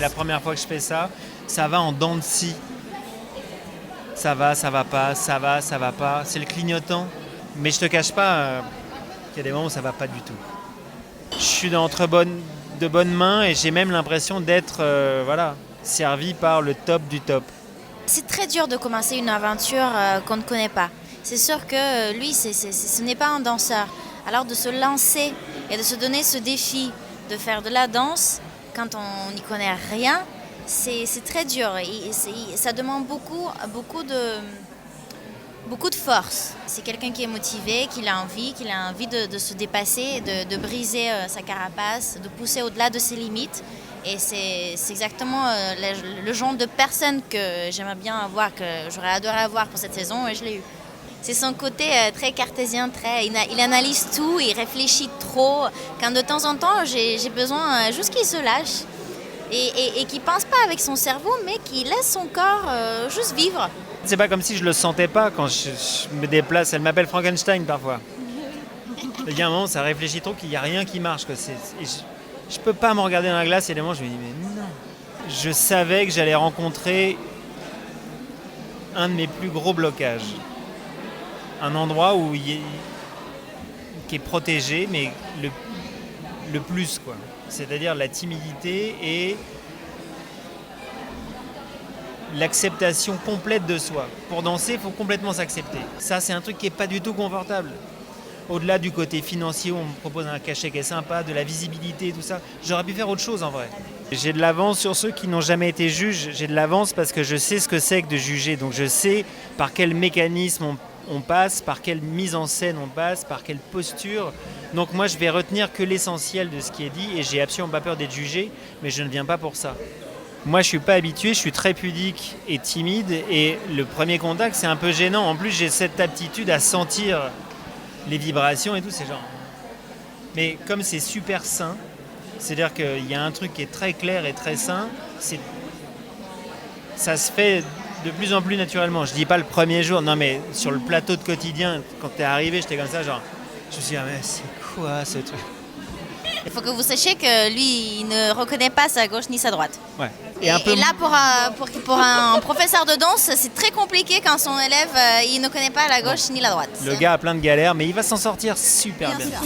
la première fois que je fais ça. Ça va en dents de scie. Ça va pas, ça va pas. C'est le clignotant. Mais je te cache pas qu'il y a des moments où ça va pas du tout. Je suis de bonnes mains et j'ai même l'impression d'être servi par le top du top. C'est très dur de commencer une aventure qu'on ne connaît pas. C'est sûr que lui, ce n'est pas un danseur. Alors de se lancer et de se donner ce défi de faire de la danse quand on n'y connaît rien, c'est très dur. Ça demande beaucoup de force. C'est quelqu'un qui est motivé, qui a envie de se dépasser, de briser sa carapace, de pousser au-delà de ses limites. Et c'est exactement le genre de personne que j'aimerais bien avoir, que j'aurais adoré avoir pour cette saison, et je l'ai eu. C'est son côté très cartésien, il analyse tout, il réfléchit trop. Quand de temps en temps, j'ai besoin juste qu'il se lâche et qu'il ne pense pas avec son cerveau, mais qu'il laisse son corps juste vivre. C'est pas comme si je le sentais pas quand je me déplace. Elle m'appelle Frankenstein parfois. Il y a un moment, ça réfléchit trop qu'il n'y a rien qui marche, quoi. Je peux pas me regarder dans la glace et des moments je me dis mais non. Je savais que j'allais rencontrer un de mes plus gros blocages. Un endroit qui est protégé, mais le plus, quoi. C'est-à-dire la timidité et l'acceptation complète de soi. Pour danser, il faut complètement s'accepter. Ça, c'est un truc qui n'est pas du tout confortable. Au-delà du côté financier où on me propose un cachet qui est sympa, de la visibilité et tout ça, j'aurais pu faire autre chose en vrai. J'ai de l'avance sur ceux qui n'ont jamais été juges. J'ai de l'avance parce que je sais ce que c'est que de juger. Donc je sais par quel mécanisme on passe, par quelle mise en scène on passe, par quelle posture. Donc moi, je vais retenir que l'essentiel de ce qui est dit et j'ai absolument pas peur d'être jugé, mais je ne viens pas pour ça. Moi, je suis pas habitué, je suis très pudique et timide et le premier contact, c'est un peu gênant. En plus, j'ai cette aptitude à sentir les vibrations et tout, c'est genre... Mais comme c'est super sain, c'est-à-dire qu'il y a un truc qui est très clair et très sain, ça se fait de plus en plus naturellement. Je dis pas le premier jour, non mais sur le plateau de quotidien, quand t'es arrivé, j'étais comme ça, genre... Je me suis dit, ah mais c'est quoi ce truc ? Il faut que vous sachiez que lui, il ne reconnaît pas sa gauche ni sa droite. Ouais. Et là, pour un professeur de danse, c'est très compliqué quand son élève il ne connaît pas la gauche ni la droite. Le gars a plein de galères, mais il va s'en sortir super bien. Sûr.